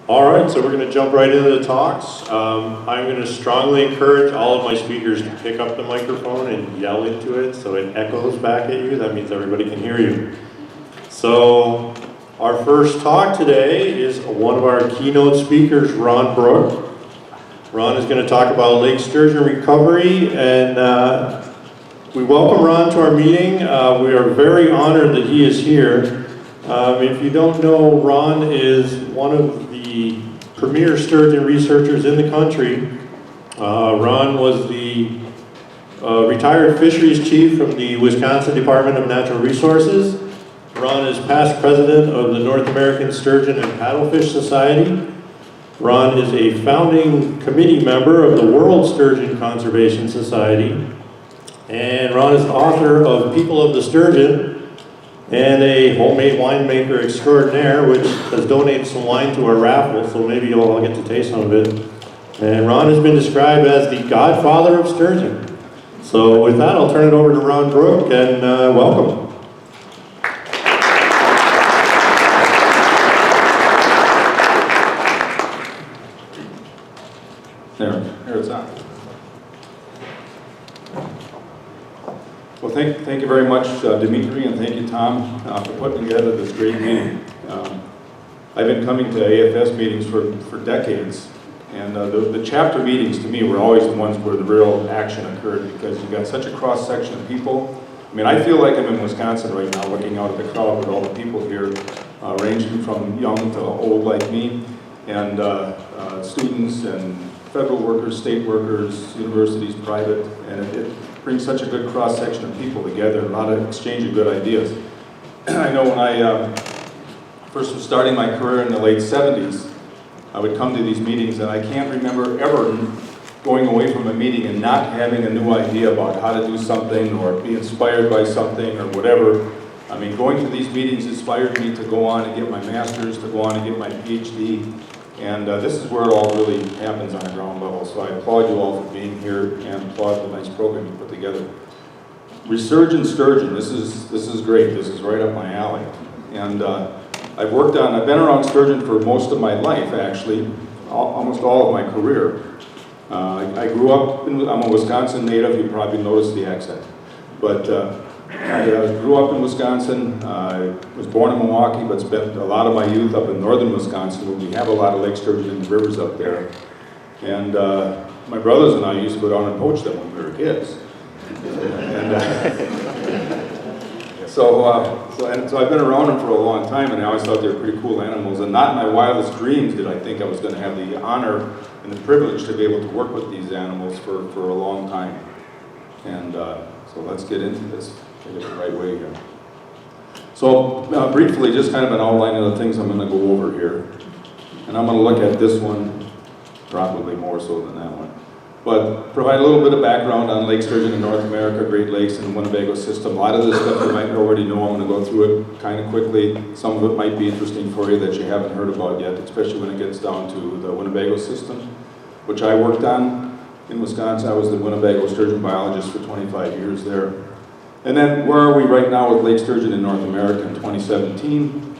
All right, so we're going to jump right into the talks. I'm going to strongly encourage all of my speakers to pick up the microphone and yell into it so it echoes back at you. That means everybody can hear you. So our first talk today is one of our keynote speakers, Ron Bruch. Ron is going to talk about lake sturgeon recovery, and we welcome Ron to our meeting. We are very honored that he is here. If you don't know, Ron is one of the premier sturgeon researchers in the country. Ron was the retired fisheries chief from the Wisconsin Department of Natural Resources. Ron is past president of the North American Sturgeon and Paddlefish Society. Ron is a founding committee member of the World Sturgeon Conservation Society. And Ron is the author of People of the Sturgeon and a homemade winemaker extraordinaire, which has donated some wine to our raffle, so maybe you'll all get to taste some of it. And Ron has been described as the godfather of sturgeon. So with that, I'll turn it over to Ron Bruch, and welcome. There it's on. Well, thank you very much, Dimitri, and thank you, Tom, for putting together this great meeting. I've been coming to AFS meetings for decades, and the chapter meetings to me were always the ones where the real action occurred, because you've got such a cross-section of people. I mean, I feel like I'm in Wisconsin right now, looking out at the crowd with all the people here, ranging from young to old like me, and students and federal workers, state workers, universities, private, and it brings such a good cross-section of people together, a lot of exchange of good ideas. I know when I first was starting my career in the late 70s, I would come to these meetings, and I can't remember ever going away from a meeting and not having a new idea about how to do something or be inspired by something or whatever. I mean, going to these meetings inspired me to go on and get my master's, to go on and get my PhD, and this is where it all really happens on a ground level. So I applaud you all for being here and applaud the nice program you put together. Resurgent sturgeon, this is great. This is right up my alley. And I've been around sturgeon for most of my life, actually, almost all of my career. I grew up, I'm a Wisconsin native, you probably noticed the accent. But I grew up in Wisconsin. I was born in Milwaukee, but spent a lot of my youth up in northern Wisconsin, where we have a lot of lake sturgeon in the rivers up there. And my brothers and I used to go down and poach them when we were kids. So I've been around them for a long time, and I always thought they were pretty cool animals. And not in my wildest dreams did I think I was going to have the honor and the privilege to be able to work with these animals for a long time. And so let's get into this. Get it the right way here. So briefly, just kind of an outline of the things I'm going to go over here. And I'm going to look at this one, probably more so than that one. But provide a little bit of background on lake sturgeon in North America, Great Lakes, and the Winnebago system. A lot of this stuff you might already know. I'm going to go through it kind of quickly. Some of it might be interesting for you that you haven't heard about yet, especially when it gets down to the Winnebago system, which I worked on in Wisconsin. I was the Winnebago sturgeon biologist for 25 years there. And then where are we right now with lake sturgeon in North America in 2017?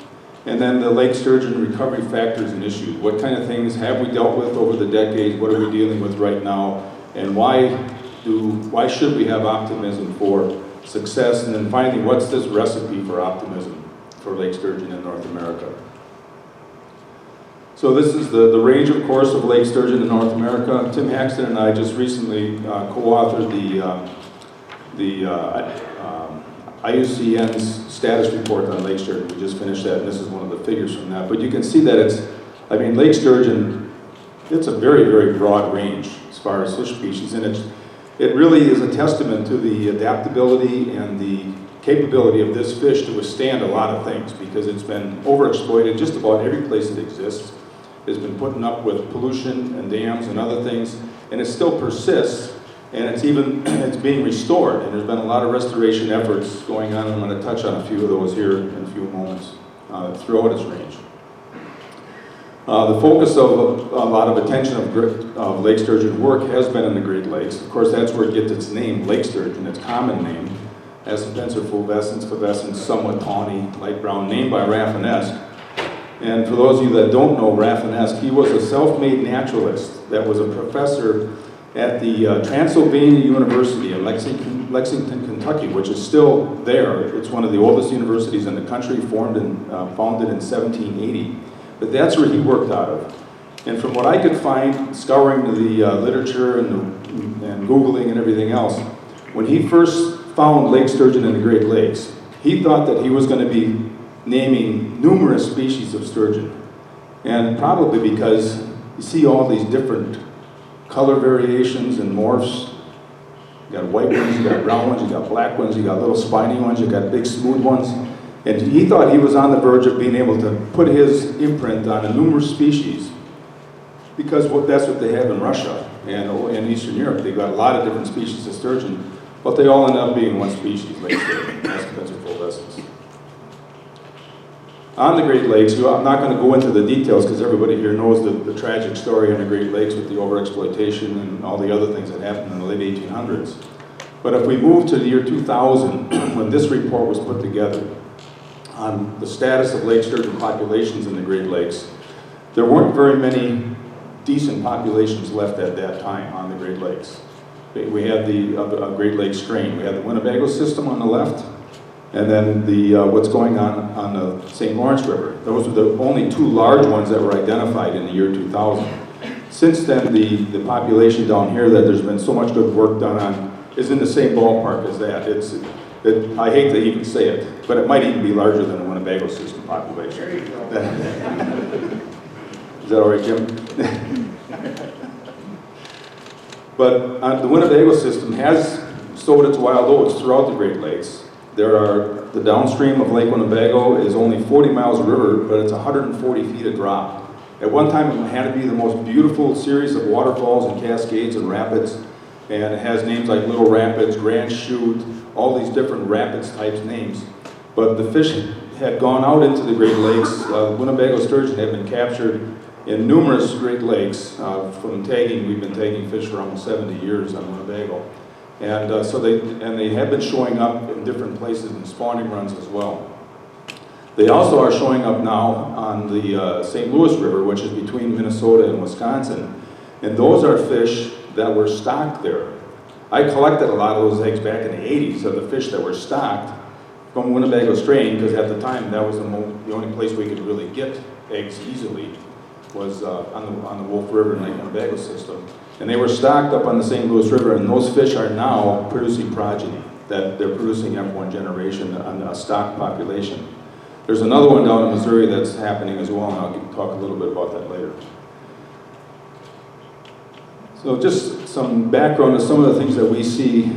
And then the lake sturgeon recovery factors and issues. What kind of things have we dealt with over the decades? What are we dealing with right now? And why should we have optimism for success? And then finally, what's this recipe for optimism for lake sturgeon in North America? So this is the range, of course, of lake sturgeon in North America. Tim Haxton and I just recently co-authored the IUCN's status report on lake sturgeon. We just finished that, and this is one of the figures from that. But you can see that lake sturgeon, it's a very, very broad range as far as fish species, and it really is a testament to the adaptability and the capability of this fish to withstand a lot of things, because it's been overexploited just about every place it exists. It's been putting up with pollution and dams and other things, and it still persists. And it's being restored, and there's been a lot of restoration efforts going on, and I'm going to touch on a few of those here in a few moments throughout its range. The focus of a lot of attention of lake sturgeon work has been in the Great Lakes. Of course, that's where it gets its name, lake sturgeon, its common name. Essenpenser fulvescens, somewhat tawny, light brown, named by Raffin-esque. And for those of you that don't know Rafinesque, he was a self-made naturalist that was a professor at the Transylvania University in Lexington, Kentucky, which is still there. It's one of the oldest universities in the country, founded in 1780. But that's where he worked out of. And from what I could find, scouring the literature and Googling and everything else, when he first found Lake Sturgeon in the Great Lakes, he thought that he was going to be naming numerous species of sturgeon. And probably because you see all these different color variations and morphs. You got white ones, you got brown ones, you got black ones, you got little spiny ones, you got big smooth ones. And he thought he was on the verge of being able to put his imprint on a numerous species, because that's what they have in Russia and in Eastern Europe. They've got a lot of different species of sturgeon, but they all end up being one species, Lake Sturgeon. That's a full essence. On the Great Lakes, I'm not going to go into the details because everybody here knows the tragic story on the Great Lakes with the overexploitation and all the other things that happened in the late 1800s. But if we move to the year 2000, when this report was put together on the status of lake sturgeon populations in the Great Lakes, there weren't very many decent populations left at that time on the Great Lakes. We had the Great Lakes strain. We had the Winnebago system on the left, and then what's going on the St. Lawrence River. Those were the only two large ones that were identified in the year 2000. Since then, the population down here that there's been so much good work done on is in the same ballpark as that. I hate to even say it, but it might even be larger than the Winnebago system population. There you go. Is that all right, Jim? But the Winnebago system has sowed its wild oats throughout the Great Lakes. The downstream of Lake Winnebago is only 40 miles of river, but it's 140 feet of drop. At one time, it had to be the most beautiful series of waterfalls and cascades and rapids, and it has names like Little Rapids, Grand Chute, all these different rapids types names. But the fish had gone out into the Great Lakes. Winnebago sturgeon had been captured in numerous Great Lakes. From tagging, we've been tagging fish for almost 70 years on Winnebago. And they have been showing up in different places in spawning runs as well. They also are showing up now on the St. Louis River, which is between Minnesota and Wisconsin. And those are fish that were stocked there. I collected a lot of those eggs back in the 80s of the fish that were stocked from Winnebago strain, because at the time that was the only place we could really get eggs easily was on the Wolf River and Lake Winnebago system. And they were stocked up on the St. Louis River, and those fish are now producing progeny, that they're producing F1 generation on a stock population. There's another one down in Missouri that's happening as well, and I'll talk a little bit about that later. So just some background to some of the things that we see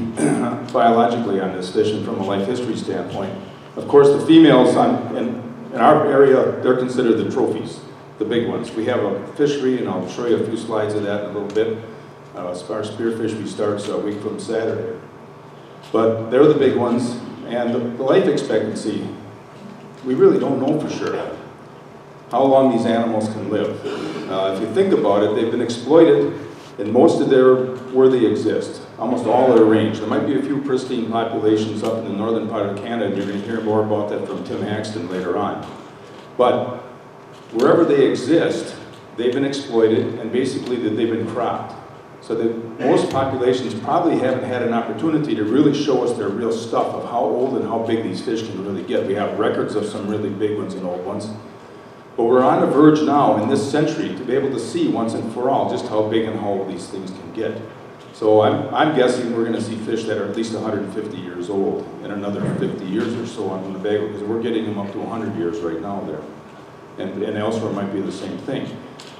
biologically on this fish and from a life history standpoint. Of course, the females in our area, they're considered the trophies, the big ones. We have a fishery, and I'll show you a few slides of that in a little bit. Our spearfishery starts a week from Saturday. But they're the big ones, and the life expectancy, we really don't know for sure how long these animals can live. If you think about it, they've been exploited in most of where they exist, almost all their range. There might be a few pristine populations up in the northern part of Canada, and you're going to hear more about that from Tim Axton later on. But wherever they exist, they've been exploited, and basically they've been cropped. So that most populations probably haven't had an opportunity to really show us their real stuff of how old and how big these fish can really get. We have records of some really big ones and old ones. But we're on the verge now in this century to be able to see once and for all just how big and how old these things can get. So I'm guessing we're going to see fish that are at least 150 years old in another 50 years or so on Winnebago, because we're getting them up to 100 years right now there. And elsewhere might be the same thing.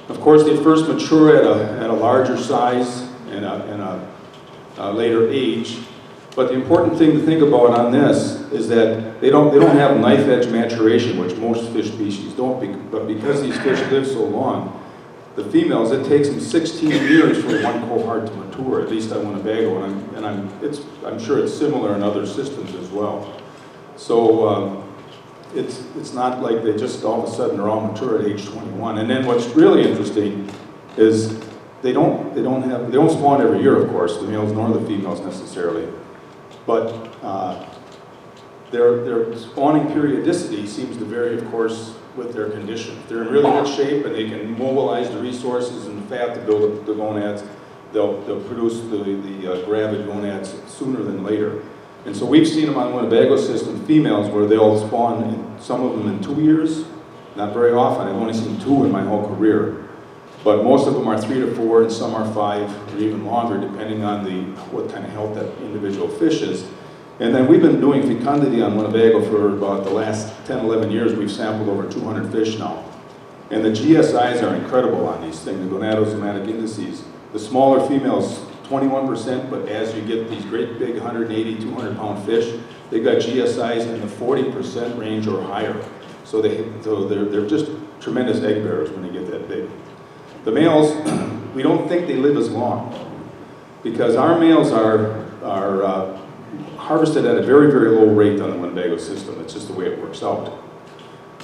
Of course, they first mature at a larger size and a later age. But the important thing to think about on this is that they don't have knife edge maturation, which most fish species don't. But because these fish live so long, the females, it takes them 16 years for one cohort to mature, at least on Winnebago, and I'm sure it's similar in other systems as well. So it's not like they just all of a sudden are all mature at age 21. And then what's really interesting is they don't spawn every year, of course, the males nor the females necessarily. But their spawning periodicity seems to vary, of course, with their condition. If they're in really good shape and they can mobilize the resources and fat to build up the gonads, they'll produce the gravid gonads sooner than later. And so we've seen them on Winnebago system, females, where they'll spawn, some of them in 2 years, not very often. I've only seen 2 in my whole career. But most of them are 3 to 4, and some are 5 or even longer, depending on what kind of health that individual fish is. And then we've been doing fecundity on Winnebago for about the last 10, 11 years. We've sampled over 200 fish now. And the GSIs are incredible on these things, the gonadosomatic indices. The smaller females, 21%, but as you get these great big 180, 200-pound fish, they've got GSIs in the 40% range or higher. So they're just tremendous egg bearers when they get that big. The males, we don't think they live as long because our males are harvested at a very, very low rate on the Winnebago system. It's just the way it works out.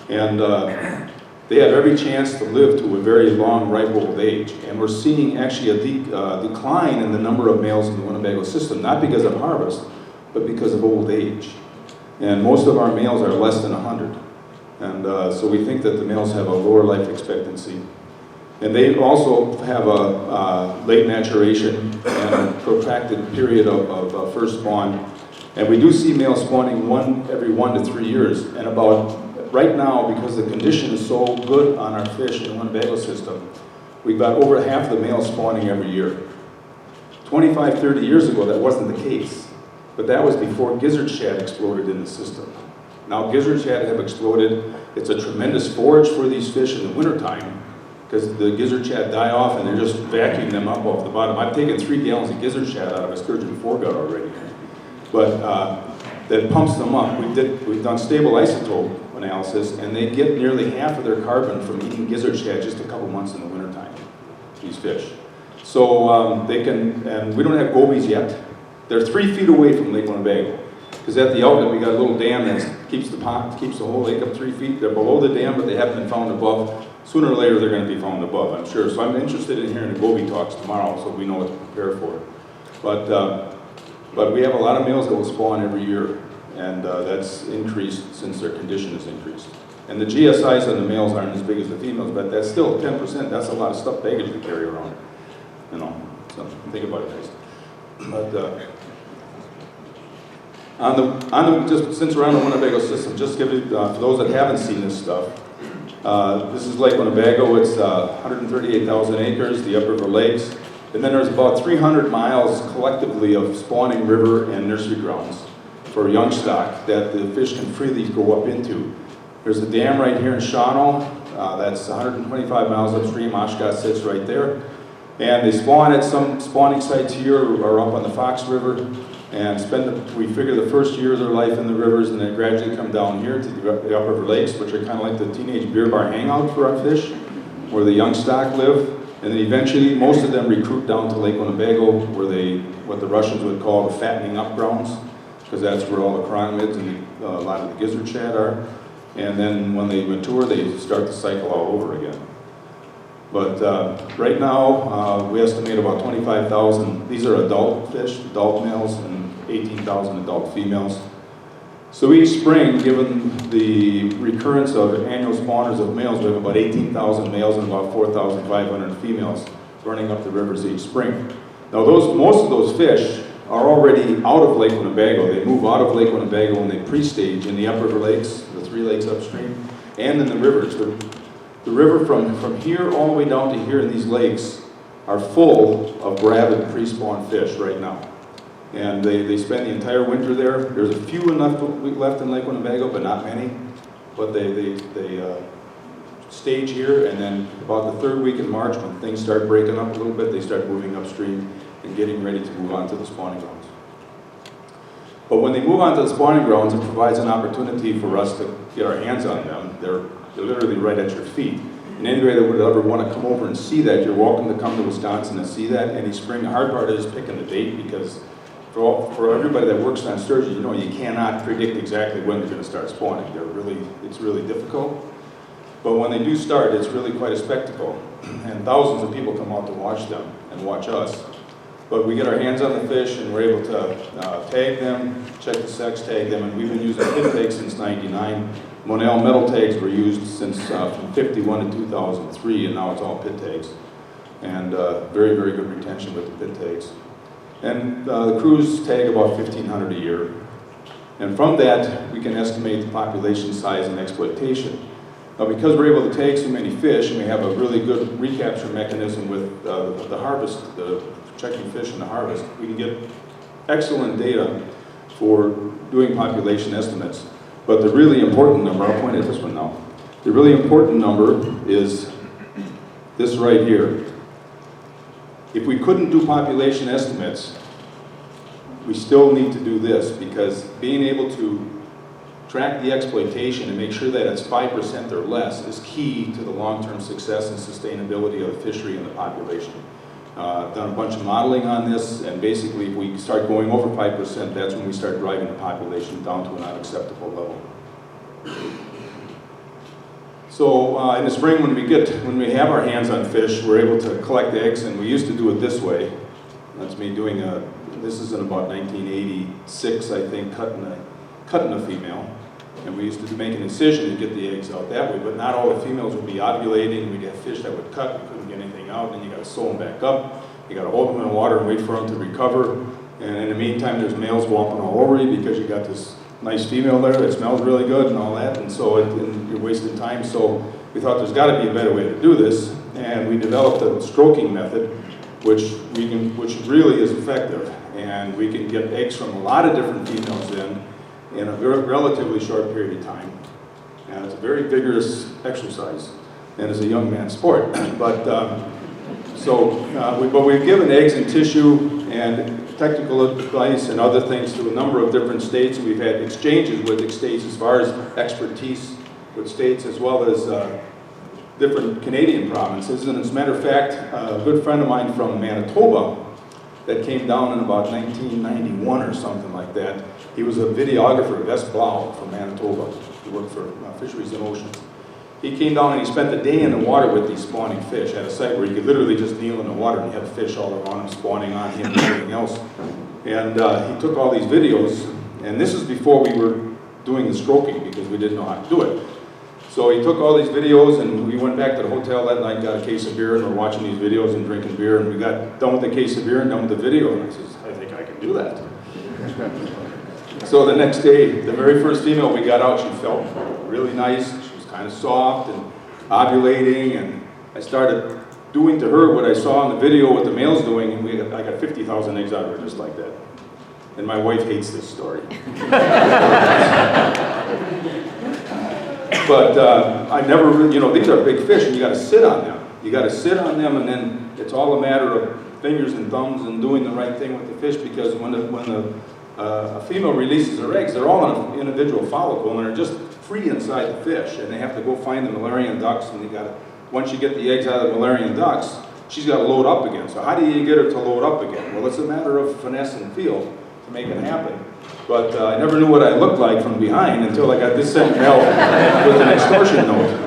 And they have every chance to live to a very long, ripe old age. And we're seeing actually a decline in the number of males in the Winnebago system, not because of harvest, but because of old age. And most of our males are less than 100. And so we think that the males have a lower life expectancy. And they also have a late maturation and a protracted period of first spawn. And we do see males spawning every 1 to 3 years. And right now, because the condition is so good on our fish in the Winnebago system, we've got over half the males spawning every year. 25, 30 years ago, that wasn't the case. But that was before gizzard shad exploded in the system. Now gizzard shad have exploded. It's a tremendous forage for these fish in the wintertime, because the gizzard shad die off and they're just vacuuming them up off the bottom. I've taken 3 gallons of gizzard shad out of a sturgeon foregut already. But that pumps them up. We've done stable isotope analysis, and they get nearly half of their carbon from eating gizzard shad just a couple months in the wintertime, these fish. So they can, and we don't have gobies yet. They're 3 feet away from Lake Winnebago, because at the outlet we got a little dam that keeps the whole lake up 3 feet. They're below the dam, but they haven't been found above. Sooner or later they're going to be found above, I'm sure. So I'm interested in hearing the goby talks tomorrow, so we know what to prepare for. But we have a lot of males that will spawn every year, and that's increased since their condition has increased. And the GSIs on the males aren't as big as the females, but that's still 10%. That's a lot of stuff baggage to carry around, you know. So think about it, guys. But just since we're on the Winnebago system, just give it for those that haven't seen this stuff. This is Lake Winnebago. It's 138,000 acres, the upriver lakes. And then there's about 300 miles collectively of spawning river and nursery grounds for young stock that the fish can freely go up into. There's a dam right here in Shawano. That's 125 miles upstream. Oshkosh sits right there. And they spawn at some spawning sites here or up on the Fox River, and we figure the first year of their life in the rivers, and then gradually come down here to the upriver lakes, which are kind of like the teenage beer bar hangout for our fish, where the young stock live. And then eventually, most of them recruit down to Lake Winnebago, where what the Russians would call the fattening up grounds, because that's where all the chironomids and a lot of the gizzard shad are. And then when they mature, they start the cycle all over again. But right now, we estimate about 25,000. These are adult fish, adult males, and 18,000 adult females. So each spring, given the recurrence of annual spawners of males, we have about 18,000 males and about 4,500 females running up the rivers each spring. Now most of those fish are already out of Lake Winnebago. They move out of Lake Winnebago when they pre-stage in the upriver lakes, the 3 lakes upstream, and in the rivers. The river from here all the way down to here in these lakes are full of gravid pre-spawn fish right now. And they spend the entire winter there. There's a few left in Lake Winnebago, but not many. But they stage here, and then about the 3rd week in March, when things start breaking up a little bit, they start moving upstream and getting ready to move on to the spawning grounds. But when they move on to the spawning grounds, it provides an opportunity for us to get our hands on them. They're literally right at your feet. And anybody that would ever want to come over and see that, you're welcome to come to Wisconsin and see that any spring. The hard part is picking the date, because for everybody that works on sturgeon, you know you cannot predict exactly when they're going to start spawning. It's really difficult. But when they do start, it's really quite a spectacle. And thousands of people come out to watch them and watch us. But we get our hands on the fish, and we're able to tag them, check the sex, tag them, and we've been using pit tags since '99. Monel metal tags were used since from 51 to 2003, and now it's all pit tags. And very, very good retention with the pit tags. And the crews tag about 1,500 a year. And from that, we can estimate the population size and exploitation. Now, because we're able to tag so many fish, and we have a really good recapture mechanism with the harvest, the checking fish in the harvest, we can get excellent data for doing population estimates. But the really important number, I'll point at this one now. The really important number is this right here. If we couldn't do population estimates, we still need to do this, because being able to track the exploitation and make sure that it's 5% or less is key to the long-term success and sustainability of the fishery and the population. Done a bunch of modeling on this, and basically if we start going over 5%, that's when we start driving the population down to an unacceptable level. So in the spring, when we have our hands on fish, we're able to collect eggs, and we used to do it this way. That's me doing this is in about 1986, I think, cutting a female. And we used to make an incision to get the eggs out that way, but not all the females would be ovulating. We'd have fish that would cut, we couldn't get anything out, and you got to sew them back up. You got to hold them in the water and wait for them to recover. And in the meantime, there's males walking all over you because you got this nice female there that smells really good and all that, and so you're wasting time. So we thought there's got to be a better way to do this, and we developed a stroking method, which really is effective, and we can get eggs from a lot of different females in a very relatively short period of time. And it's a very vigorous exercise, and it's a young man's sport. But we've given eggs and tissue and technical advice and other things to a number of different states, and we've had exchanges with states as far as expertise with states, as well as different Canadian provinces. And as a matter of fact, a good friend of mine from Manitoba that came down in about 1991 or something like that, he was a videographer, Wes Blau from Manitoba. He worked for Fisheries and Oceans. He came down and he spent the day in the water with these spawning fish at a site where you could literally just kneel in the water and you have fish all around him spawning on him and everything else. And he took all these videos, and this is before we were doing the stroking because we didn't know how to do it. So he took all these videos, and we went back to the hotel that night, got a case of beer, and we're watching these videos and drinking beer, and we got done with the case of beer and done with the video, and I says, I think I can do that. So the next day, the very first female we got out, she felt really nice. She was kind of soft and ovulating, and I started doing to her what I saw in the video what the male's doing, and I got 50,000 eggs out of her just like that. And my wife hates this story. But I never, these are big fish, and you got to sit on them. You got to sit on them, and then it's all a matter of fingers and thumbs and doing the right thing with the fish, because when a female releases her eggs, they're all in an individual follicle, and they're just free inside the fish, and they have to go find the Malarian ducts, and once you get the eggs out of the Malarian ducts, she's got to load up again. So how do you get her to load up again? Well, it's a matter of finesse and feel to make it happen. But I never knew what I looked like from behind until I got this sent mail with an extortion note.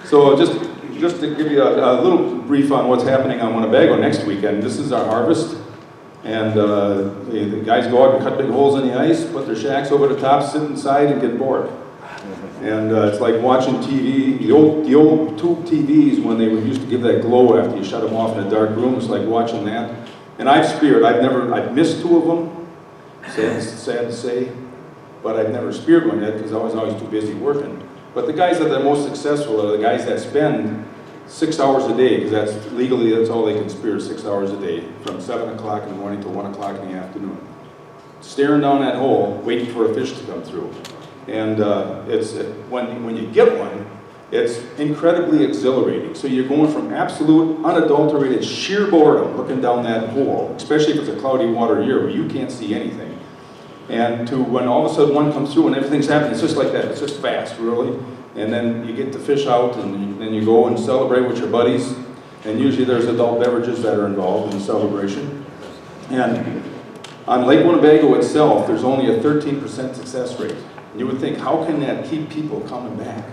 So just to give you a little brief on what's happening on Winnebago next weekend, this is our harvest. And the guys go out and cut big holes in the ice, put their shacks over the top, sit inside and get bored. And it's like watching TV, the old tube TVs when they used to give that glow after you shut them off in a dark room. It's like watching that. And I've speared. I've missed 2 of them, sad to say, but I've never speared one yet because I was always too busy working. But the guys that are the most successful are the guys that spend 6 hours a day, because that's all they can spear, 6 hours a day, from 7 o'clock in the morning to 1 o'clock in the afternoon. Staring down that hole, waiting for a fish to come through. And when you get one, it's incredibly exhilarating. So you're going from absolute, unadulterated, sheer boredom looking down that hole, especially if it's a cloudy water year where you can't see anything, and to when all of a sudden one comes through and everything's happening, it's just like that. It's just fast, really. And then you get the fish out, and then you go and celebrate with your buddies. And usually there's adult beverages that are involved in the celebration. And on Lake Winnebago itself, there's only a 13% success rate. And you would think, how can that keep people coming back?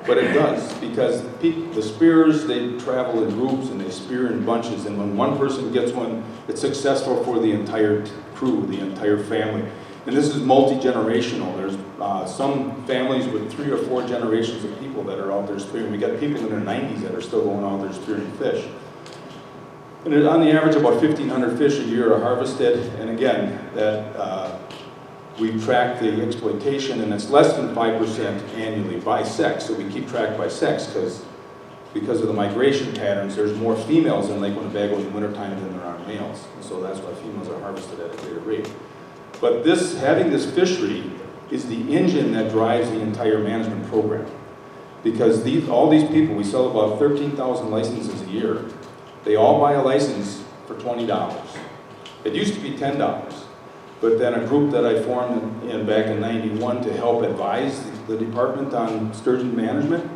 But it does, because the spearers, they travel in groups and they spear in bunches, and when one person gets one, it's successful for the entire crew, the entire family. And this is multi-generational. There's some families with 3 or 4 generations of people that are out there spearing. We got people in their 90s that are still going out there spearing fish. And on the average, about 1,500 fish a year are harvested. And again, that we track the exploitation, and it's less than 5% annually by sex. So we keep track by sex because of the migration patterns. There's more females in Lake Winnebago in the wintertime than there are males. And so that's why females are harvested at a greater rate. But having this fishery is the engine that drives the entire management program. Because all these people, we sell about 13,000 licenses a year. They all buy a license for $20. It used to be $10. But then a group that I formed back in '91 to help advise the department on sturgeon management,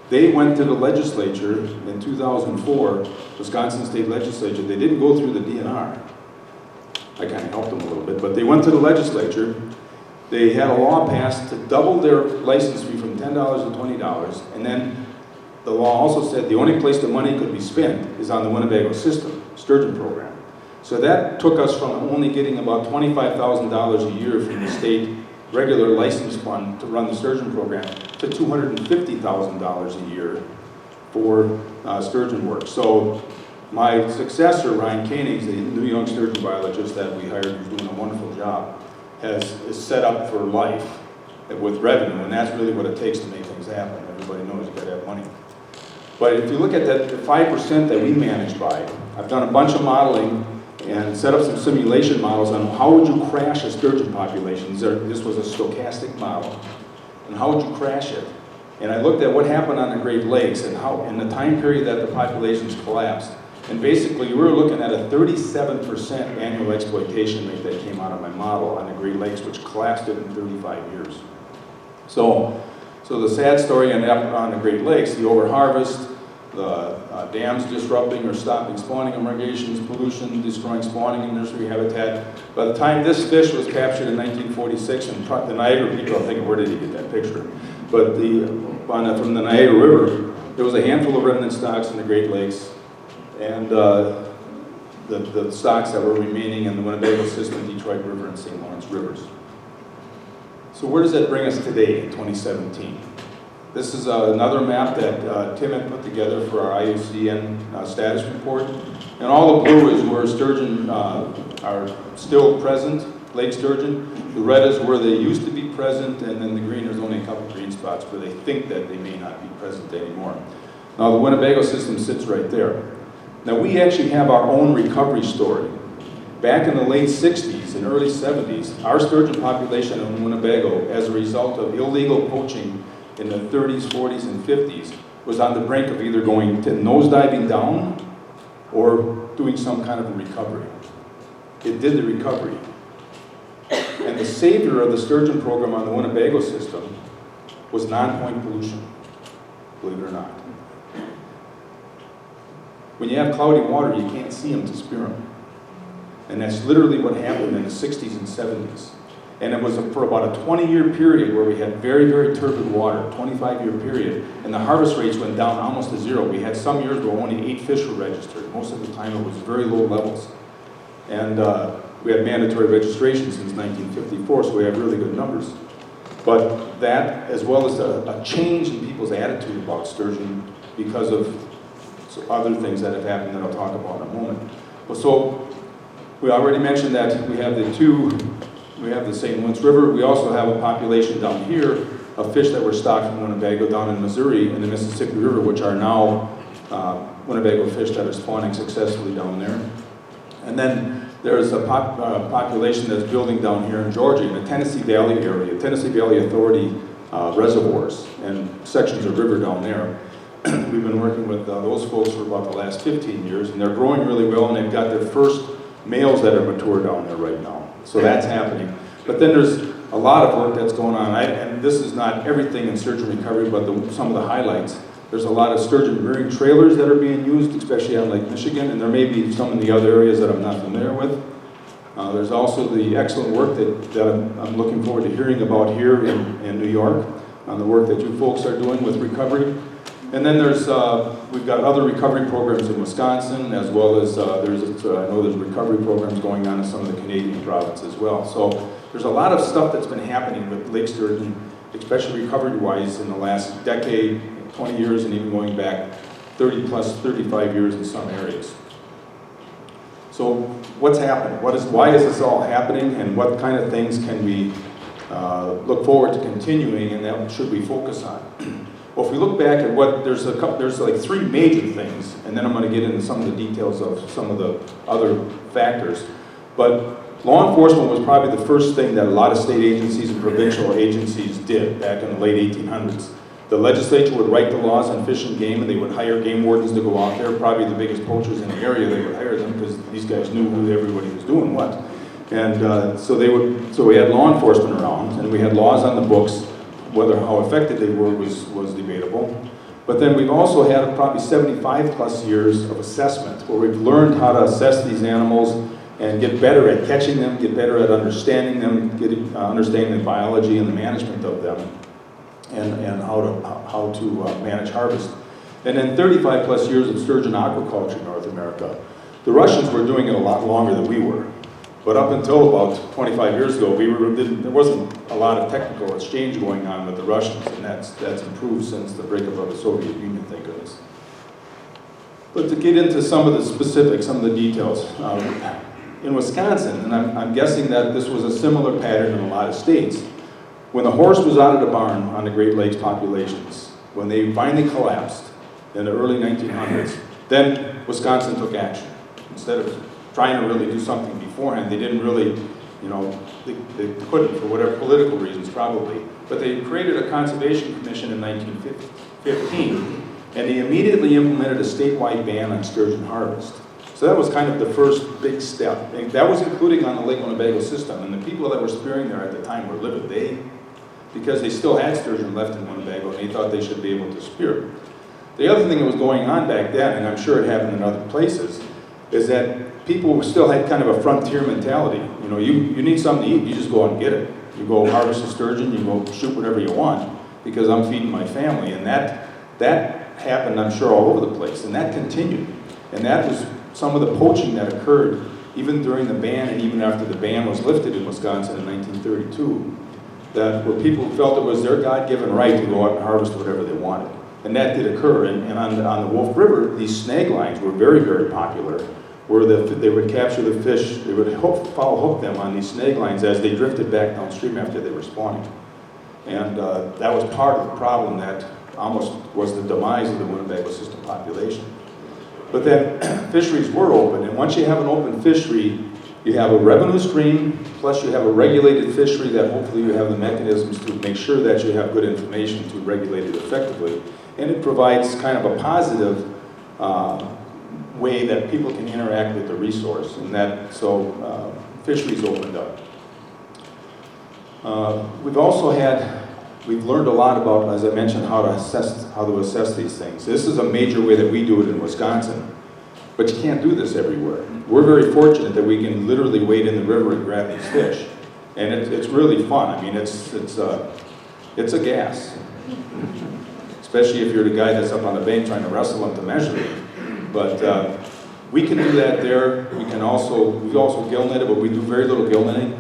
they went to the legislature in 2004, Wisconsin State Legislature. They didn't go through the DNR. I kind of helped them a little bit, but they went to the legislature. They had a law passed to double their license fee from $10 to $20, and then the law also said the only place the money could be spent is on the Winnebago system, sturgeon program. So that took us from only getting about $25,000 a year from the state regular license fund to run the sturgeon program to $250,000 a year for sturgeon work. So my successor, Ryan Koenig, the new young sturgeon biologist that we hired, who's doing a wonderful job, is set up for life with revenue, and that's really what it takes to make things happen. Everybody knows you've got to have money. But if you look at that, the 5% that we manage by, I've done a bunch of modeling and set up some simulation models on how would you crash a sturgeon population. This was a stochastic model. And how would you crash it? And I looked at what happened on the Great Lakes and how, in the time period that the populations collapsed. And basically, we were looking at a 37% annual exploitation rate that came out of my model on the Great Lakes, which collapsed it in 35 years. So the sad story on the Great Lakes, the overharvest, the dams disrupting or stopping spawning of irrigations, pollution, destroying spawning and nursery habitat. By the time this fish was captured in 1946, and the Niagara people are thinking, where did he get that picture? But from the Niagara River, there was a handful of remnant stocks in the Great Lakes, and the stocks that were remaining in the Winnebago system, Detroit River and St. Lawrence Rivers. So where does that bring us today in 2017? This is another map that Tim had put together for our IUCN status report. And all the blue is where sturgeon are still present, lake sturgeon. The red is where they used to be present, and then the green, there's only a couple green spots where they think that they may not be present anymore. Now the Winnebago system sits right there. Now we actually have our own recovery story. Back in the late 60s and early 70s, our sturgeon population in Winnebago, as a result of illegal poaching in the 30s, 40s, and 50s, was on the brink of either going to nosediving down or doing some kind of a recovery. It did the recovery. And the savior of the sturgeon program on the Winnebago system was non-point pollution, believe it or not. When you have cloudy water, you can't see them to spear them. And that's literally what happened in the 60s and 70s. And it was for about a 20-year period where we had very, very turbid water, 25-year period, and the harvest rates went down almost to zero. We had some years where only 8 fish were registered. Most of the time it was very low levels. And we had mandatory registration since 1954, so we have really good numbers. But that, as well as a change in people's attitude about sturgeon because of other things that have happened that I'll talk about in a moment. So we already mentioned that we have the St. Lawrence River. We also have a population down here of fish that were stocked from Winnebago down in Missouri and the Mississippi River, which are now Winnebago fish that are spawning successfully down there. And then there's a population that's building down here in Georgia in the Tennessee Valley area, Tennessee Valley Authority reservoirs and sections of river down there. We've been working with those folks for about the last 15 years, and they're growing really well, and they've got their first males that are mature down there right now. So that's happening. But then there's a lot of work that's going on, and this is not everything in sturgeon recovery, but some of the highlights. There's a lot of sturgeon rearing trailers that are being used, especially on Lake Michigan, and there may be some in the other areas that I'm not familiar with. There's also the excellent work that I'm looking forward to hearing about here in New York, on the work that you folks are doing with recovery. And then we've got other recovery programs in Wisconsin, as well as I know there's recovery programs going on in some of the Canadian provinces as well. So there's a lot of stuff that's been happening with lake sturgeon, especially recovery-wise in the last decade, 20 years, and even going back 30 plus, 35 years in some areas. So what's happened? Why is this all happening, and what kind of things can we look forward to continuing, and that should we focus on? Well, if we look back at what, there's like three major things, and then I'm going to get into some of the details of some of the other factors. But law enforcement was probably the first thing that a lot of state agencies and provincial agencies did back in the late 1800s. The legislature would write the laws on fish and game, and they would hire game wardens to go out there. Probably the biggest poachers in the area, they would hire them because these guys knew who everybody was doing what. And so we had law enforcement around, and we had laws on the books. Whether how effective they were was debatable. But then we've also had probably 75 plus years of assessment, where we've learned how to assess these animals and get better at catching them, get better at understanding them, understanding the biology and the management of them, and how to manage harvest. And then 35 plus years of sturgeon aquaculture in North America. The Russians were doing it a lot longer than we were. But up until about 25 years ago, there wasn't a lot of technical exchange going on with the Russians, and that's improved since the breakup of the Soviet Union, thank goodness. But to get into some of the specifics, some of the details, in Wisconsin, and I'm guessing that this was a similar pattern in a lot of states, when the horse was out of the barn on the Great Lakes populations, when they finally collapsed in the early 1900s, then Wisconsin took action. Instead of trying to really do something beforehand, they didn't really, they couldn't for whatever political reasons probably, but they created a conservation commission in 1915, and they immediately implemented a statewide ban on sturgeon harvest. So that was kind of the first big step. And that was including on the Lake Winnebago system, and the people that were spearing there at the time were livid. Because they still had sturgeon left in Winnebago, and they thought they should be able to spear. The other thing that was going on back then, and I'm sure it happened in other places, is that people still had kind of a frontier mentality. You need something to eat, you just go out and get it. You go harvest a sturgeon, you go shoot whatever you want, because I'm feeding my family. And that happened, I'm sure, all over the place, and that continued. And that was some of the poaching that occurred even during the ban and even after the ban was lifted in Wisconsin in 1932, that where people felt it was their God-given right to go out and harvest whatever they wanted. And that did occur. And on the Wolf River, these snag lines were very, very popular, where they would capture the fish, they would follow hook them on these snag lines as they drifted back downstream after they were spawning. And that was part of the problem that almost was the demise of the Winnebago system population. But then fisheries were open, and once you have an open fishery, you have a revenue stream, plus you have a regulated fishery that hopefully you have the mechanisms to make sure that you have good information to regulate it effectively. And it provides kind of a positive way that people can interact with the resource, and that, so fisheries opened up. We've learned a lot about, as I mentioned, how to assess these things. This is a major way that we do it in Wisconsin, but you can't do this everywhere. We're very fortunate that we can literally wade in the river and grab these fish, and it's really fun. I mean, it's a gas, especially if you're the guy that's up on the bank trying to wrestle them to measure it. But we can do that there. We also gill net it, but we do very little gill netting.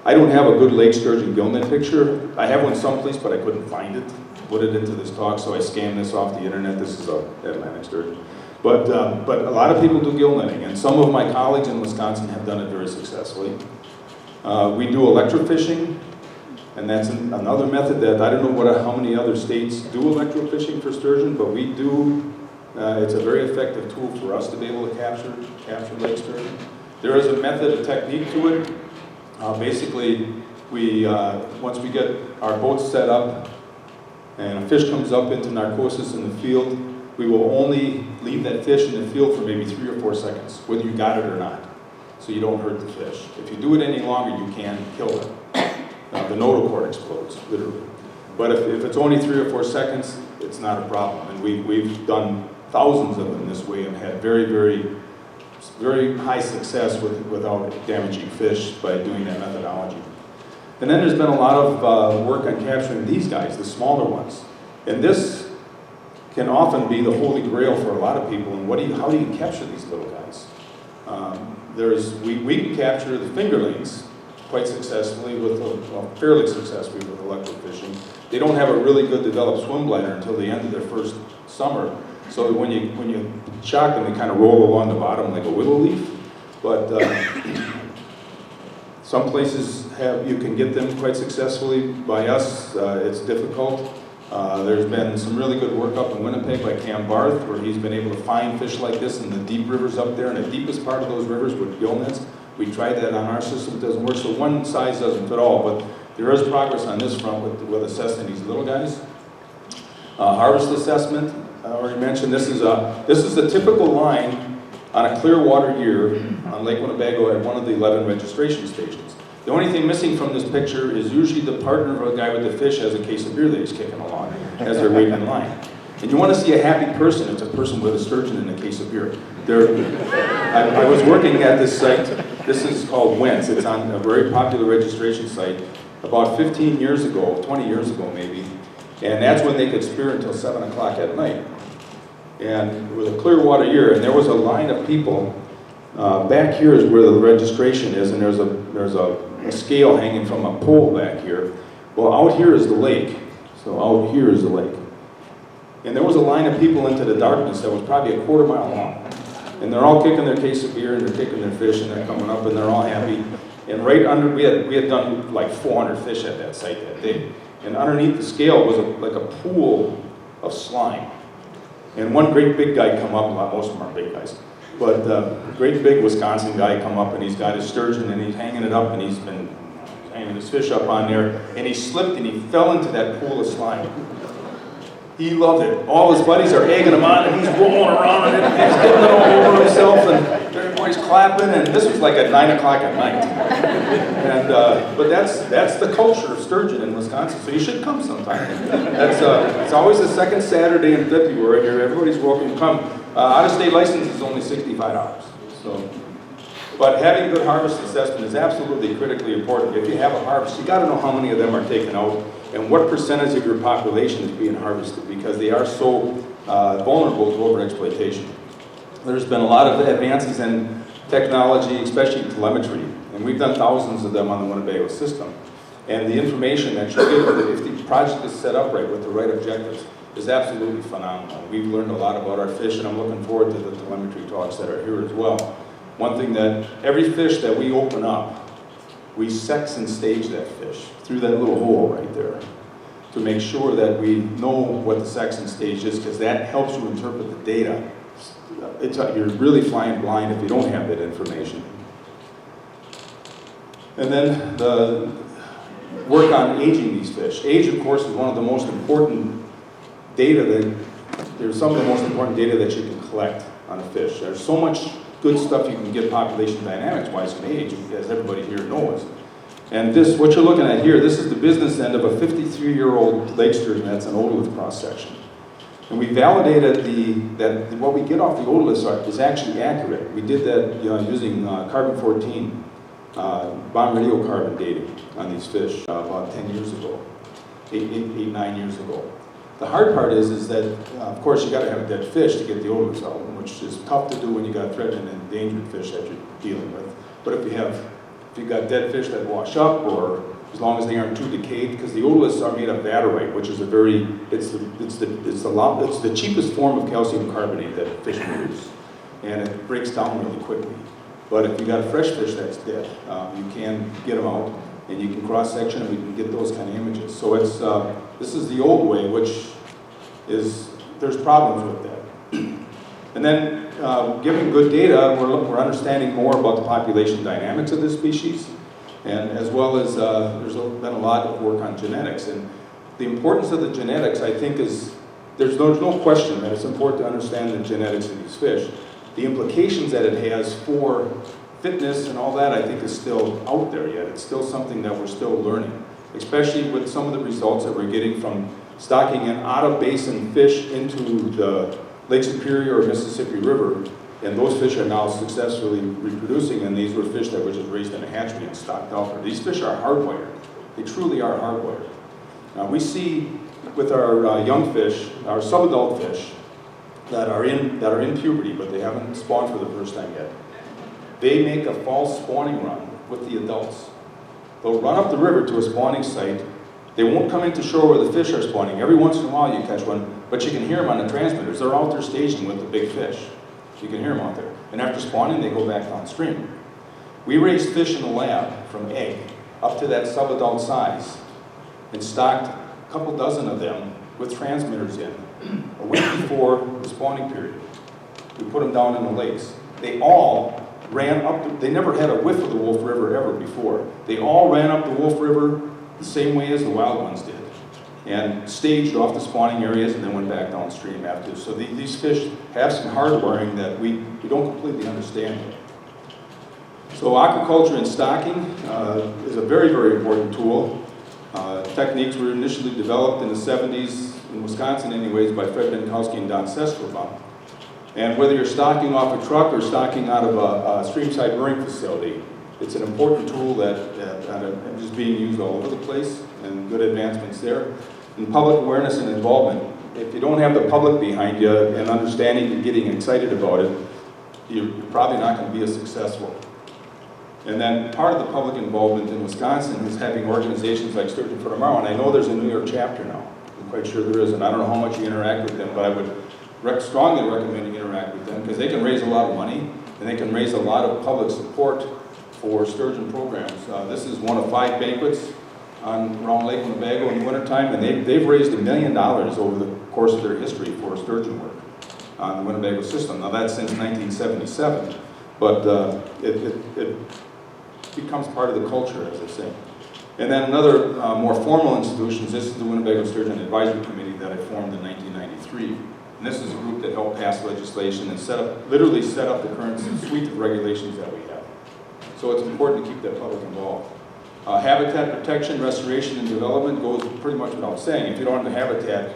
I don't have a good lake sturgeon gill net picture. I have one someplace, but I couldn't find it. Put it into this talk, so I scanned this off the internet. This is a Atlantic sturgeon. But a lot of people do gill netting, and some of my colleagues in Wisconsin have done it very successfully. We do electrofishing, and that's another method that I don't know how many other states do electrofishing for sturgeon, but we do. It's a very effective tool for us to be able to capture lake sturgeon. There is a method, a technique to it. Basically, once we get our boats set up and a fish comes up into narcosis in the field, we will only leave that fish in the field for maybe 3 or 4 seconds, whether you got it or not, so you don't hurt the fish. If you do it any longer, you can kill them. The nodal cord explodes, literally. But if it's only 3 or 4 seconds, it's not a problem. And we've done thousands of them this way and had very, very, very high success without damaging fish by doing that methodology. And then there's been a lot of work on capturing these guys, the smaller ones. And this can often be the holy grail for a lot of people. And how do you capture these little guys? We can capture the fingerlings, quite successfully well, fairly successfully with electrofishing. They don't have a really good developed swim bladder until the end of their first summer. So when you shock them, they kind of roll along the bottom like a willow leaf. But some places you can get them quite successfully. By us, it's difficult. There's been some really good work up in Winnipeg by Cam Barth, where he's been able to find fish like this in the deep rivers up there, and the deepest part of those rivers with gill nets. We tried that on our system, it doesn't work, so one size doesn't fit all, but there is progress on this front with assessing these little guys. Harvest assessment, I already mentioned, this is a typical line on a clear water year on Lake Winnebago at one of the 11 registration stations. The only thing missing from this picture is usually the partner of a guy with the fish has a case of beer that he's kicking along as they're waiting in line. And you want to see a happy person, it's a person with a sturgeon and a case of beer. I was working at this site, this is called Wentz, it's on a very popular registration site, about 15 years ago, 20 years ago maybe, and that's when they could spear until 7 o'clock at night. And it was a clear water year, and there was a line of people. Back here is where the registration is, and there's a scale hanging from a pole back here. Well, out here is the lake, so out here is the lake. And there was a line of people into the darkness that was probably a quarter mile long. And they're all kicking their case of beer, and they're kicking their fish, and they're coming up, and they're all happy. And right under, we had done like 400 fish at that site that day. And underneath the scale was like a pool of slime. And one great big guy come up, most of them are big guys, but great big Wisconsin guy come up, and he's got his sturgeon, and he's hanging it up, and he's been hanging his fish up on there, and he slipped and he fell into that pool of slime. He loved it. All his buddies are egging him on, and he's rolling around in it, and he's getting it all over himself, and everybody's clapping, and this was like at 9 o'clock at night. And but that's the culture of sturgeon in Wisconsin, so you should come sometime. It's always the second Saturday in February, and everybody's welcome to come. Out-of-state license is only $65. So, but having good harvest assessment is absolutely critically important. If you have a harvest, you got to know how many of them are taken out and what percentage of your population is being harvested, because they are so vulnerable to overexploitation. There's been a lot of advances in technology, especially telemetry, and we've done thousands of them on the Winnebago system. And the information that you get, if the project is set up right with the right objectives, is absolutely phenomenal. We've learned a lot about our fish, and I'm looking forward to the telemetry talks that are here as well. One thing that every fish that we open up, we sex and stage that fish through that little hole right there to make sure that we know what the sex and stage is, because that helps you interpret the data. You're really flying blind if you don't have that information. And then the work on aging these fish. Age, of course, is one of the most important data there's some of the most important data that you can collect on a fish. There's so much good stuff you can get population dynamics-wise from age, as everybody here knows. And this, what you're looking at here, this is the business end of a 53-year-old lake sturgeon that's an otolith cross-section. And we validated that what we get off the otoliths is actually accurate. We did that using carbon-14, bomb radiocarbon dating on these fish about 10 years ago, 9 years ago. The hard part is that, of course, you got to have a dead fish to get the otoliths out, which is tough to do when you got threatened and endangered fish that you're dealing with. But if you've got dead fish that wash up, or as long as they aren't too decayed, because the otoliths are made of vaterite, which is it's the cheapest form of calcium carbonate that fish produce, and it breaks down really quickly. But if you got a fresh fish that's dead, you can get them out, and you can cross-section and we can get those kind of images. So it's this is the old way, which is, there's problems with that. And then giving good data, we're understanding more about the population dynamics of this species, and as well as there's been a lot of work on genetics. And the importance of the genetics, I think, is, there's no question that it's important to understand the genetics of these fish. The implications that it has for fitness and all that, I think, is still out there yet. It's still something that we're still learning, especially with some of the results that we're getting from stocking in out-of-basin fish into the Lake Superior or Mississippi River, and those fish are now successfully reproducing, and these were fish that were just raised in a hatchery and stocked out there. These fish are hardwired. They truly are hardwired. Now we see with our young fish, our subadult fish, that are in puberty, but they haven't spawned for the first time yet. They make a false spawning run with the adults. They'll run up the river to a spawning site. They won't come into shore where the fish are spawning. Every once in a while you catch one, but you can hear them on the transmitters. They're out there staging with the big fish. You can hear them out there. And after spawning, they go back downstream. We raised fish in the lab from egg up to that sub-adult size and stocked a couple dozen of them with transmitters in a week before the spawning period. We put them down in the lakes. They all ran up, they never had a whiff of the Wolf River ever before. They all ran up the Wolf River the same way as the wild ones did, and staged off the spawning areas and then went back downstream after. So these fish have some hardwiring that we don't completely understand yet. So aquaculture and stocking is a very, very important tool. Techniques were initially developed in the 70s, in Wisconsin anyways, by Fred Benkowski and Don Sestrova. And whether you're stocking off a truck or stocking out of a streamside mooring facility, it's an important tool that is being used all over the place, and good advancements there. And public awareness and involvement. If you don't have the public behind you and understanding and getting excited about it, you're probably not going to be as successful. And then part of the public involvement in Wisconsin is having organizations like Sturgeon for Tomorrow, and I know there's a New York chapter now. I'm quite sure there is, and I don't know how much you interact with them, but I would strongly recommend you interact with them, because they can raise a lot of money, and they can raise a lot of public support for sturgeon programs. This is one of 5 banquets around Lake Winnebago in the wintertime, and they've raised $1 million over the course of their history for sturgeon work on the Winnebago system. Now that's since 1977, but it becomes part of the culture, as I say. And then another more formal institutions, this is the Winnebago Sturgeon Advisory Committee that I formed in 1993. And this is a group that helped pass legislation and literally set up the current suite of regulations that we have. So it's important to keep that public involved. Habitat protection, restoration, and development goes pretty much without saying. If you don't have the habitat,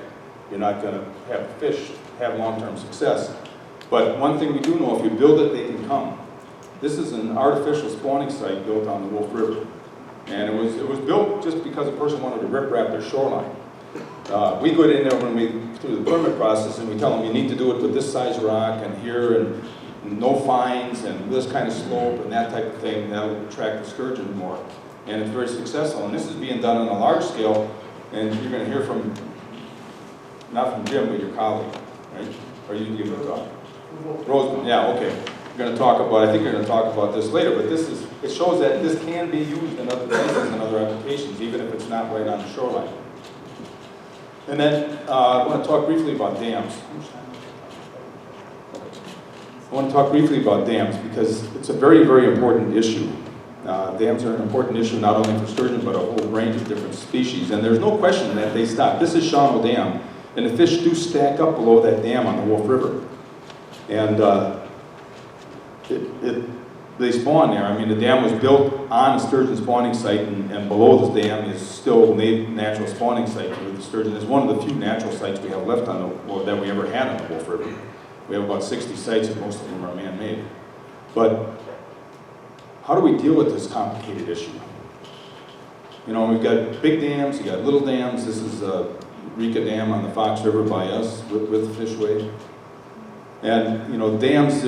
you're not going to have fish have long-term success. But one thing we do know, if you build it, they can come. This is an artificial spawning site built on the Wolf River. And it was built just because a person wanted to rip-wrap their shoreline. We go in there through the permit process, and we tell them you need to do it with this size rock and here, and no fines and this kind of slope and that type of thing. That will attract the sturgeon more. And it's very successful. And this is being done on a large scale, and you're going to hear from, not from Jim, but your colleague, right? Or you give it a talk? Roseman, yeah, okay. We're going to talk about, I think you're going to talk about this later, but it shows that this can be used in other places and other applications, even if it's not right on the shoreline. And then I want to talk briefly about dams. I want to talk briefly about dams because it's a very, very important issue. Dams are an important issue not only for sturgeon, but a whole range of different species. And there's no question that they stop. This is Shawano Dam, and the fish do stack up below that dam on the Wolf River. And they spawn there. I mean, the dam was built on a sturgeon spawning site, and below the dam is still a natural spawning site for the sturgeon. It's one of the few natural sites we have left that we ever had on the Wolf River. We have about 60 sites, and most of them are man-made. But how do we deal with this complicated issue? You know, we've got big dams, you've got little dams. This is Rika Dam on the Fox River by us with the Fishway. And, you know, dams,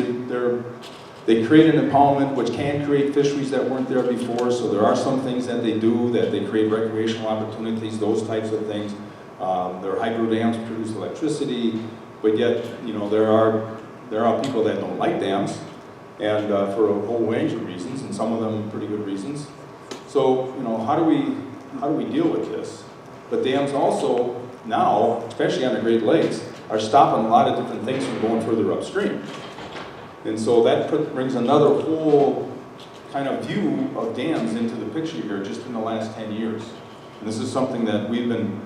they create an impoundment which can create fisheries that weren't there before, so there are some things that they do, that they create recreational opportunities, those types of things. There are hydro dams that produce electricity, but yet, you know, there are people that don't like dams, and for a whole range of reasons, and some of them pretty good reasons. So, you know, how do we deal with this? But dams also now, especially on the Great Lakes, are stopping a lot of different things from going further upstream. And so that brings another whole kind of view of dams into the picture here just in the last 10 years. And this is something that we've been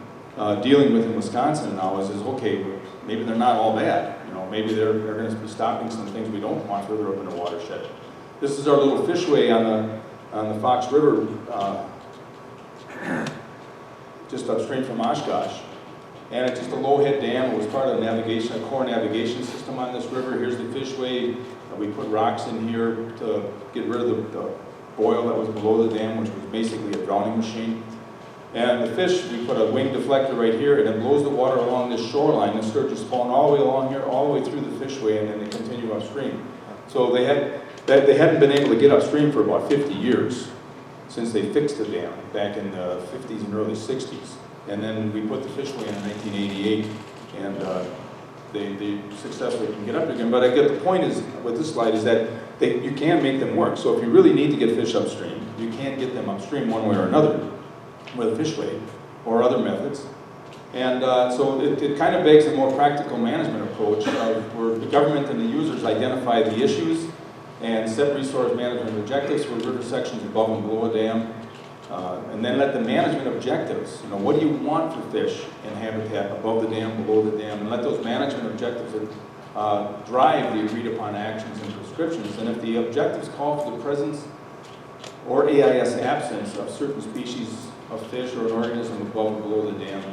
dealing with in Wisconsin now is okay, maybe they're not all bad. You know, maybe they're going to be stopping some things we don't want further up in the watershed. This is our little fishway on the Fox River, just upstream from Oshkosh. And it's just a low-head dam. It was part of a core navigation system on this river. Here's the fishway. We put rocks in here to get rid of the boil that was below the dam, which was basically a drowning machine. And the fish, we put a wing deflector right here, and it blows the water along this shoreline. The sturgeon spawn all the way along here, all the way through the fishway, and then they continue upstream. So they hadn't been able to get upstream for about 50 years. since they fixed the dam back in the 50s and early 60s. And then we put the fishway in 1988, and they successfully can get up again. But I get the point is, with this slide, is that you can make them work. So if you really need to get fish upstream, you can get them upstream one way or another with a fishway or other methods. And so it kind of begs a more practical management approach where the government and the users identify the issues and set resource management objectives for river sections above and below a dam. And then let the management objectives, what do you want for fish and habitat above the dam, below the dam, and let those management objectives drive the agreed upon actions and prescriptions. And if the objectives call for the presence or AIS absence of certain species of fish or an organism above and below the dam,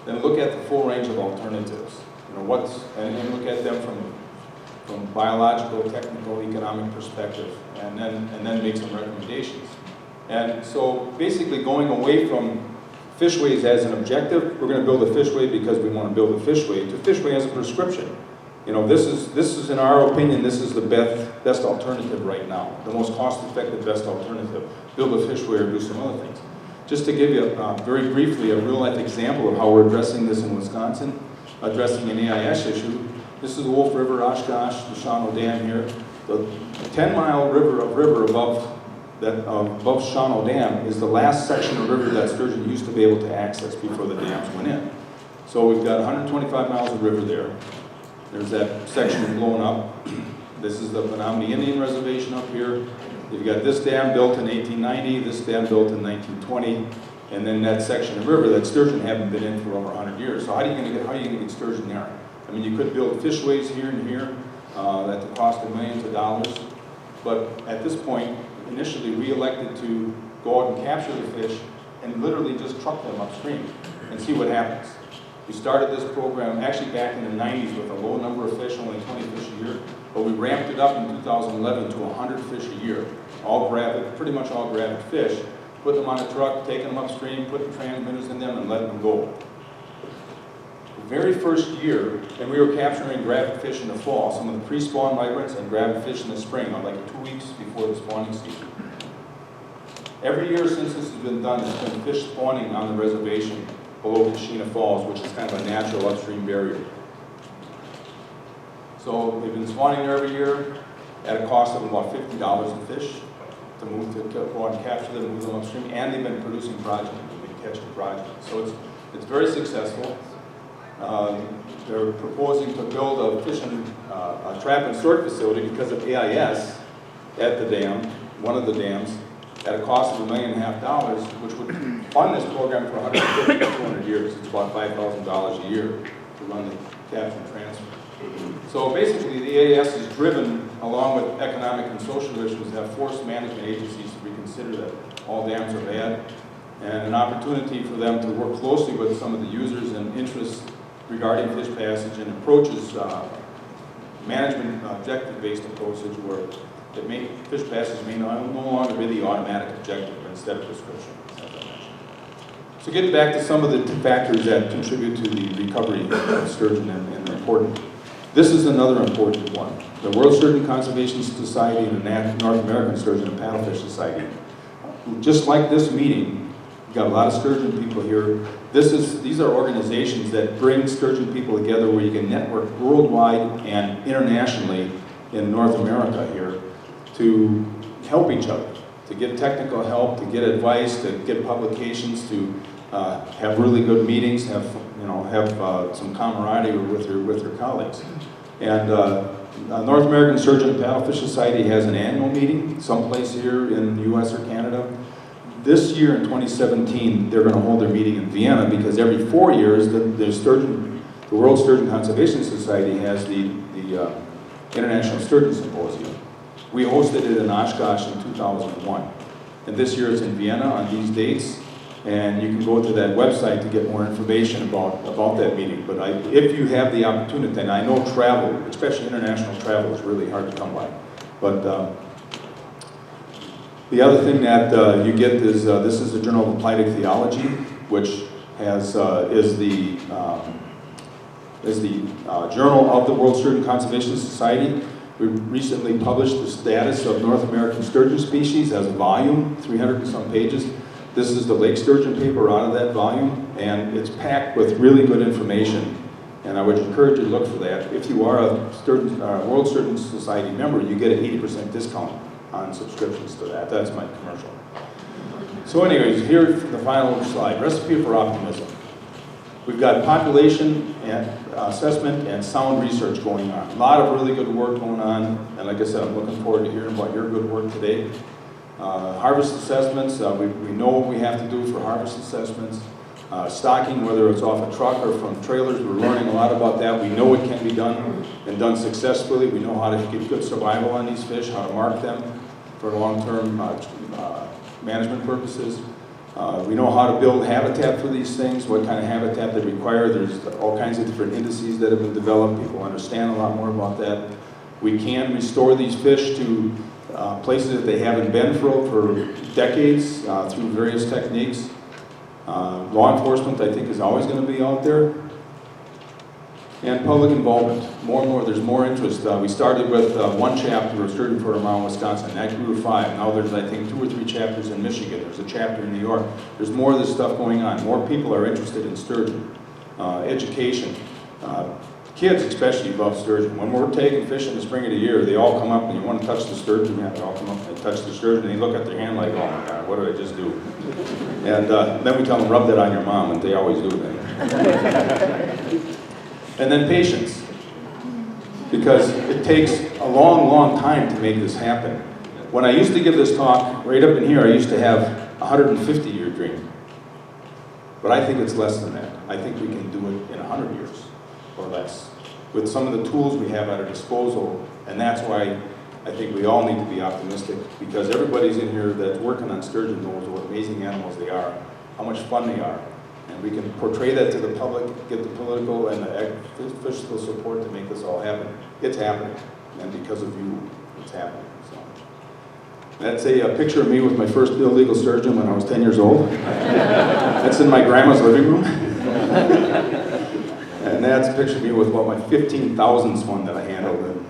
then look at the full range of alternatives. And look at them from biological, technical, economic perspective, and then make some recommendations. And so basically going away from fishways as an objective, we're going to build a fishway because we want to build a fishway, to fishway as a prescription. This is in our opinion, this is the best alternative right now, the most cost-effective best alternative. Build a fishway or do some other things. Just to give you very briefly a real-life example of how we're addressing this in Wisconsin, addressing an AIS issue. This is the Wolf River, Oshkosh, the Shawano Dam here. The 10-mile river above Shawano Dam is the last section of river that Sturgeon used to be able to access before the dams went in. So we've got 125 miles of river there. There's that section blown up. This is the Menominee Indian Reservation up here. You've got this dam built in 1890, this dam built in 1920, and then that section of river that Sturgeon haven't been in for over 100 years. So how are you going to get Sturgeon there? I mean, you could build fishways here and here at the cost of millions of dollars, but at this point, initially we elected to go out and capture the fish and literally just truck them upstream and see what happens. We started this program actually back in the 90s with a low number of fish, only 20 fish a year, but we ramped it up in 2011 to 100 fish a year, pretty much all gravid fish, putting them on a truck, taking them upstream, putting transmitters in them and letting them go. The very first year, and we were capturing gravid fish in the fall, some of the pre-spawn migrants, and gravid fish in the spring, like 2 weeks before the spawning season. Every year since this has been done, there's been fish spawning on the reservation below Kashina Falls, which is kind of a natural upstream barrier. So they've been spawning there every year at a cost of about $50 a fish to go out and capture them and move them upstream, and they've been producing progeny, they've been catching progeny. So it's very successful. They're proposing to build a trap and sort facility because of AIS at the dam, one of the dams, at a cost of $1.5 million, which would fund this program for 150 to 200 years. It's about $5,000 a year to run the capture and transfer. So basically, the AIS is driven, along with economic and social issues, have forced management agencies to reconsider that all dams are bad, and an opportunity for them to work closely with some of the users and interests regarding fish passage and approaches management objective-based approaches where fish passage may no longer be the automatic objective, but instead of prescription, as I mentioned. So getting back to some of the factors that contribute to the recovery of sturgeon and important. This is another important one. The World Sturgeon Conservation Society and the North American Sturgeon and Paddlefish Society. Just like this meeting, we've got a lot of sturgeon people here. These are organizations that bring sturgeon people together where you can network worldwide and internationally in North America here to help each other, to get technical help, to get advice, to get publications, to have really good meetings, have some camaraderie with your colleagues. And North American Sturgeon and Paddlefish Society has an annual meeting, someplace here in the U.S. or Canada. This year in 2017, they're going to hold their meeting in Vienna because every 4 years, the World Sturgeon Conservation Society has the International Sturgeon Symposium. We hosted it in Oshkosh in 2001. And this year it's in Vienna on these dates. And you can go to that website to get more information about that meeting. But if you have the opportunity, and I know travel, especially international travel, is really hard to come by. But the other thing that you get is, this is the Journal of Applied Ichthyology, which is the journal of the World Sturgeon Conservation Society. We recently published the status of North American sturgeon species as a volume, 300 and some pages. This is the lake sturgeon paper out of that volume, and it's packed with really good information. And I would encourage you to look for that. If you are a World Sturgeon Society member, you get an 80% discount on subscriptions to that. That's my commercial. So anyways, here's the final slide, recipe for optimism. We've got population and assessment and sound research going on. A lot of really good work going on, and like I said, I'm looking forward to hearing about your good work today. Harvest assessments, we know what we have to do for harvest assessments. Stocking, whether it's off a truck or from trailers, we're learning a lot about that. We know it can be done and done successfully. We know how to get good survival on these fish, how to mark them for long-term management purposes. We know how to build habitat for these things, what kind of habitat they require. There's all kinds of different indices that have been developed. People understand a lot more about that. We can restore these fish to places that they haven't been for decades through various techniques. Law enforcement, I think, is always going to be out there. And public involvement. More and more, there's more interest. We started with one chapter of Sturgeon for Tomorrow in Wisconsin. That grew to 5. Now there's, I think, 2 or 3 chapters in Michigan. There's a chapter in New York. There's more of this stuff going on. More people are interested in sturgeon. Education. Kids especially love sturgeon. When we're taking fish in the spring of the year, they all come up and you want to touch the sturgeon. Yeah, they all come up and they touch the sturgeon and they look at their hand like, oh my God, what did I just do? And then we tell them, rub that on your mom, and they always do that. And then patience, because it takes a long, long time to make this happen. When I used to give this talk, right up in here, I used to have a 150-year dream. But I think it's less than that. I think we can do it in 100 years or less with some of the tools we have at our disposal. And that's why I think we all need to be optimistic, because everybody's in here that's working on sturgeon knows what amazing animals they are, how much fun they are. And we can portray that to the public, get the political and the fiscal support to make this all happen. It's happening, and because of you, it's happening. So that's a picture of me with my first illegal sturgeon when I was 10 years old. That's in my grandma's living room. And that's a picture of me with about my 15,000th one that I handled, and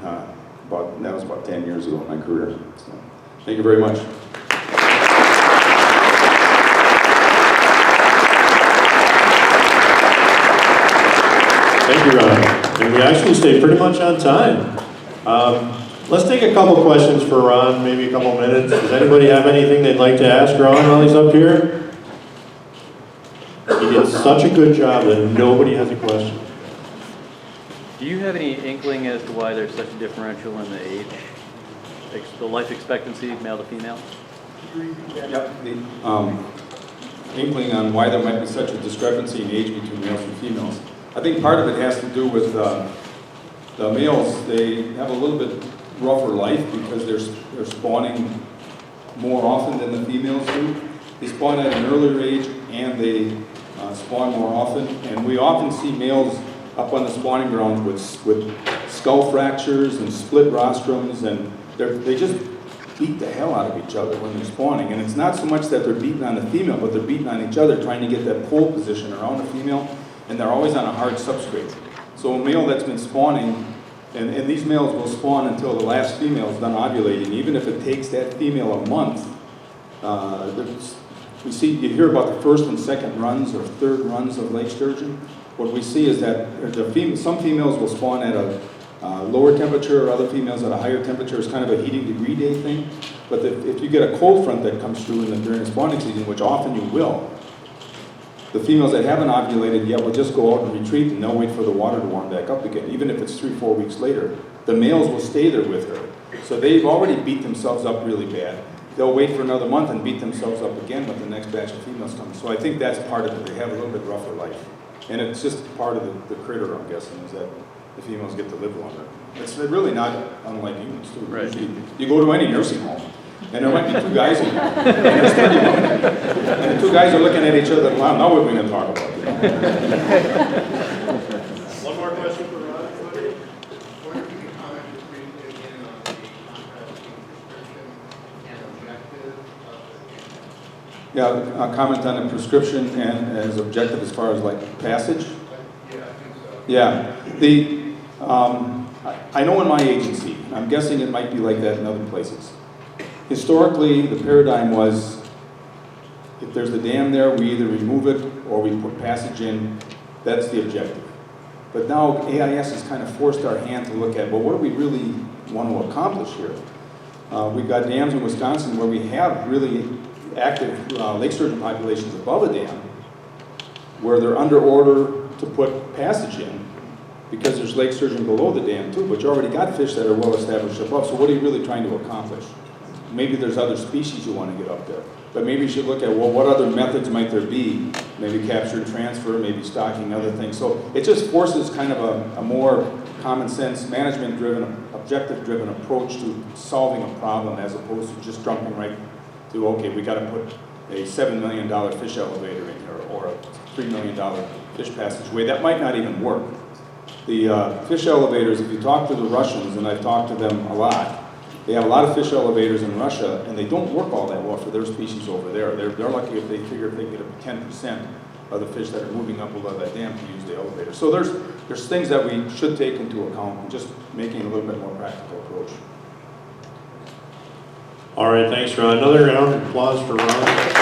that was about 10 years ago in my career. So, thank you very much. Thank you, Ron. And we actually stayed pretty much on time. Let's take a couple questions for Ron, maybe a couple minutes. Does anybody have anything they'd like to ask Ron while he's up here? He did such a good job that nobody has a question. Do you have any inkling as to why there's such a differential in the age, the life expectancy, male to female? Yep. The inkling on why there might be such a discrepancy in age between males and females. I think part of it has to do with the males. They have a little bit rougher life because they're spawning more often than the females do. They spawn at an earlier age and they spawn more often. And we often see males up on the spawning grounds with skull fractures and split rostrums, and they just beat the hell out of each other when they're spawning. And it's not so much that they're beating on the female, but they're beating on each other, trying to get that pole position around the female, and they're always on a hard substrate. So a male that's been spawning, and these males will spawn until the last female is done ovulating, even if it takes that female a month. You hear about the first and second runs or third runs of lake sturgeon. What we see is that some females will spawn at a lower temperature, or other females at a higher temperature. It's kind of a heating degree day thing. But if you get a cold front that comes through during the spawning season, which often you will, the females that haven't ovulated yet will just go out and retreat, and they'll wait for the water to warm back up again, even if it's 3-4 weeks later. The males will stay there with her. So they've already beat themselves up really bad. They'll wait for another month and beat themselves up again when the next batch of females comes. So I think that's part of it. They have a little bit rougher life. And it's just part of the critter, I'm guessing, is that the females get to live longer. It's really not unlike humans, too. Right. You go to any nursing home, and there might be 2 guys in there, and there's 30 women. And the 2 guys are looking at each other, wow, now what are we going to talk about? One more question for Ron. Wonder if you could comment just briefly again on the contrast between prescription and objective of the Yeah, comment on the prescription and as objective as far as like passage. Yeah, I think so. Yeah, I know in my agency, and I'm guessing it might be like that in other places. Historically, the paradigm was, if there's a dam there, we either remove it or we put passage in. That's the objective. But now AIS has kind of forced our hand to look at, well, what do we really want to accomplish here? We've got dams in Wisconsin where we have really active lake sturgeon populations above a dam, where they're under order to put passage in, because there's lake sturgeon below the dam too, but you already got fish that are well established above. So what are you really trying to accomplish? Maybe there's other species you want to get up there, but maybe you should look at, well, what other methods might there be? Maybe capture and transfer, maybe stocking, other things. So it just forces kind of a more common sense, management-driven, objective-driven approach to solving a problem, as opposed to just jumping right to, okay, we got to put a $7 million fish elevator in here, or a $3 million fish passageway. That might not even work. The fish elevators, if you talk to the Russians, and I've talked to them a lot, they have a lot of fish elevators in Russia, and they don't work all that well for their species over there. They're lucky if they figure if they get up 10% of the fish that are moving up above that dam to use the elevator. So there's things that we should take into account, and just making a little bit more practical approach. All right, thanks, Ron. Another round of applause for Ron.